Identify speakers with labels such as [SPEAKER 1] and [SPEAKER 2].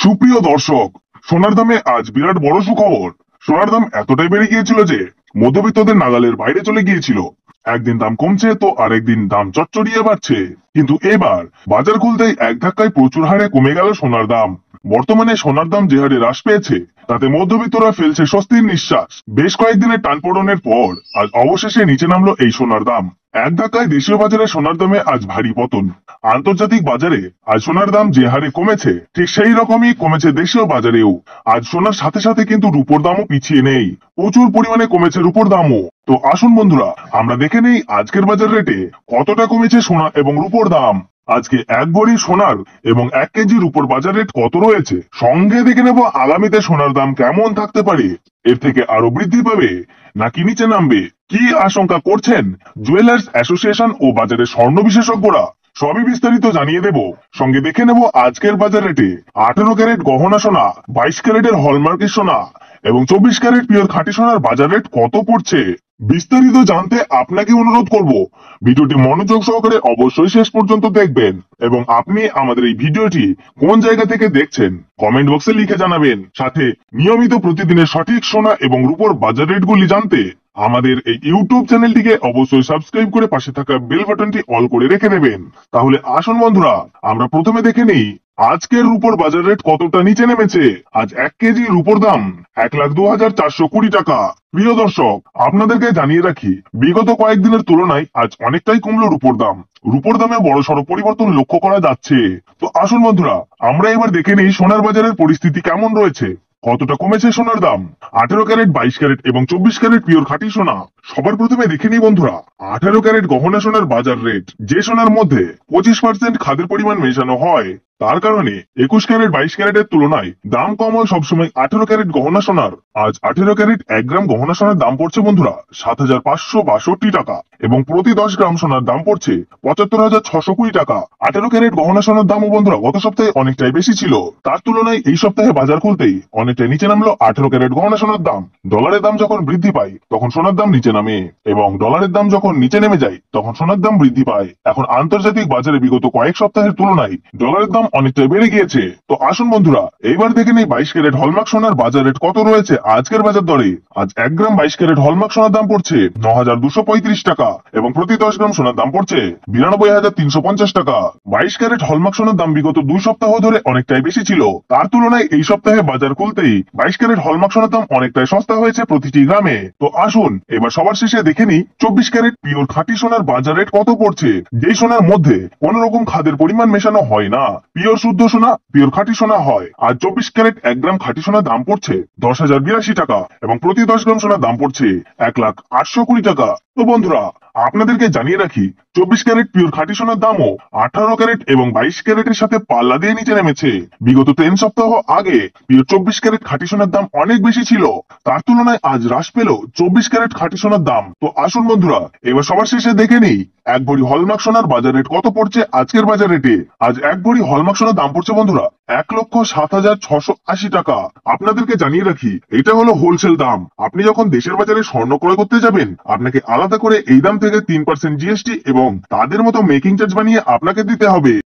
[SPEAKER 1] সুপ্রিয় দর্শক, সোনার দামে আজ বিরাট বড় সুখবর। সোনার দাম এতটাই বেড়ে গিয়েছিল যে মধ্যবিত্তদের নাগালের বাইরে চলে গিয়েছিল। একদিন দাম কমছে তো আরেকদিন দাম চচ্চড়িয়ে বাড়ছে। কিন্তু এবার বাজার খুলতেই এক ধাক্কায় প্রচুর হারে কমে গেল সোনার দাম। বর্তমানে সোনার দাম যে হারে হ্রাস পেয়েছে তাতে মধ্যবিত্তরা ফেলছে স্বস্তির নিঃশ্বাস। বেশ কয়েকদিনের টানপোড়েনের পর আজ অবশেষে নিচে নামলো এই সোনার দাম। এক ধাক্কায় দেশীয় বাজারে সোনার দামে আজ ভারী পতন। আন্তর্জাতিক বাজারে আজ সোনার দাম যে হারে কমেছে ঠিক সেই রকমই কমেছে দেশীয় বাজারেও। আজ সোনার সাথে সাথে কিন্তু রূপোর দামও পিছিয়ে নেই, প্রচুর পরিমাণে কমেছে রূপোর দামও। তো আসুন বন্ধুরা, আমরা দেখে নেই আজকের বাজার রেটে কতটা কমেছে সোনা এবং রূপোর দাম। আজকে এক ভরি সোনার এবং 1 কেজি রূপোর বাজার রেট কত রয়েছে, সঙ্গে দেখে নেব আগামীতে সোনার দাম কেমন থাকতে পারে। এর থেকে আরো বৃদ্ধি পাবে নাকি নিচে নামবে, কি আশঙ্কা করছেন জুয়েলার্স অ্যাসোসিয়েশন ও বাজারের স্বর্ণ বিশেষজ্ঞরা, সবই বিস্তারিত জানিয়ে দেব। সঙ্গে দেখে নেব আজকের বাজার রেটে 18 ক্যারেট গহনা সোনা, 22 ক্যারেটের হলমার্কের সোনা এবং 24 ক্যারেট পিওর খাঁটি সোনার বাজার রেট কত পড়ছে। বিস্তারিত জানতে আপনাকে অনুরোধ করব ভিডিওটি মনোযোগ সহকারে অবশ্যই শেষ পর্যন্ত দেখবেন এবং আপনি আমাদের এই ভিডিওটি কোন জায়গা থেকে দেখছেন কমেন্ট বক্সে লিখে জানাবেন। সাথে নিয়মিত প্রতিদিনের সঠিক সোনা এবং রূপোর বাজার রেটগুলি জানতে আমাদের এই ইউটিউব চ্যানেলটিকে অবশ্যই সাবস্ক্রাইব করে পাশে থাকা বেল বাটনটি অল করে রেখে দেবেন। তাহলে আসুন বন্ধুরা, আমরা প্রথমে দেখে নেই আজকের রূপোর বাজার রেট কতটা নিচে নেমেছে। আজ 1 কেজি রূপোর দাম 1,02,420 টাকা। প্রিয় দর্শক, আপনাদেরকে জানিয়ে রাখি, বিগত কয়েকদিনের তুলনায় আজ অনেকটাই কমলো রূপোর দাম। রূপোর দামে বড়সড় পরিবর্তন লক্ষ্য করা যাচ্ছে। তো আসুন বন্ধুরা, আমরা এবার দেখে নেই সোনার বাজারের পরিস্থিতি কেমন রয়েছে, কতটা কমেছে সোনার দাম। 18 ক্যারেট, 22 ক্যারেট এবং 24 ক্যারেট পিওর খাঁটি সোনা। সবার প্রথমে দেখে নিই বন্ধুরা 18 ক্যারেট গহনা সোনার বাজার রেট। যে সোনার মধ্যে 25% খাদের পরিমাণ মেশানো হয়, তার কারণে 21 ক্যারেট 22 ক্যারেটের তুলনায় দাম কম হয় সবসময় 18 ক্যারেট গহনা সোনার। আজ 18 ক্যারেট 1 গ্রাম গহনা সোনার দাম পড়ছে বন্ধুরা 7,562 টাকা এবং প্রতি 10 গ্রাম সোনার দাম পড়ছে 75,620 টাকা। 18 ক্যারেট গহনা সোনার দামও বন্ধুরা গত সপ্তাহে অনেকটাই বেশি ছিল, তার তুলনায় এই সপ্তাহে বাজার খুলতেই অনেকটাই নিচে নামলো 18 ক্যারেট গহনা সোনার দাম। ডলারের দাম যখন বৃদ্ধি পায় তখন সোনার দাম নিচে নামে এবং ডলারের দাম যখন নিচে নেমে যায় তখন সোনার দাম বৃদ্ধি পায়। এখন আন্তর্জাতিক বাজারে বিগত কয়েক সপ্তাহের তুলনায় ডলারের দাম অনেকটাই বেড়ে গিয়েছে। তো আসুন বন্ধুরা, এইবার দেখে নেই 22 ক্যারেট হলমার্ক সোনার বাজার রেট কত রয়েছে আজকের বাজার দরে। আজ 1 গ্রাম 22 ক্যারেট হলমার্ক সোনার দাম পড়ছে 9,235 টাকা এবং প্রতি 10 গ্রাম সোনার দাম পড়ছে 92,350 টাকা। 22 ক্যারেট হলমার্ক সোনার দাম বিগত 2 সপ্তাহ ধরে অনেকটাই বেশি ছিল, তার তুলনায় এই সপ্তাহে বাজার খুলতেই 22 ক্যারেট হলমার্ক সোনার দাম অনেকটাই সস্তা হয়েছে প্রতিটি গ্রামে। তো আসুন এবার সবার শেষে দেখে নিই 24 ক্যারেট পিওর খাঁটি সোনার বাজার রেট কত পড়ছে। যে সোনার মধ্যে কোন রকম খাদের পরিমাণ মেশানো হয় না, পিওর শুদ্ধ সোনা, পিওর খাঁটি সোনা হয়। আর 24 ক্যারেট 1 গ্রাম খাঁটি সোনার দাম পড়ছে 10,082 টাকা এবং প্রতি 10 গ্রাম সোনার দাম পড়ছে 1,820 টাকা। তো বন্ধুরা, আপনাদেরকে জানিয়ে রাখি 24 ক্যারেট পিওর খাঁটি সোনার দামও 18 ক্যারেট এবং 22 ক্যারেটের সাথে পাল্লা দিয়ে নিচে নেমেছে। বিগত 3 সপ্তাহ আগে পিওর 24 ক্যারেট খাঁটি সোনার দাম অনেক বেশি ছিল, তার তুলনায় আজ হ্রাস পেল 24 ক্যারেট খাঁটি সোনার দাম। তো আসুন বন্ধুরা, এবার সবার শেষে দেখে নেই 1 ভরি হলমার্ক সোনার বাজার রেট কত পড়ছে আজকের বাজার রেটে। আজ 1 ভরি হলমার্ক সোনার দাম পড়ছে বন্ধুরা 1,07,680 টাকা। আপনাদেরকে জানিয়ে রাখি, এটা হলো হোলসেল দাম। আপনি যখন দেশের বাজারে স্বর্ণ ক্রয় করতে যাবেন, আপনাকে আলাদা করে এই দাম থেকে 3% জিএসটি এবং তাদের মতো মেকিং চার্জ বানিয়ে আপনাকে দিতে হবে।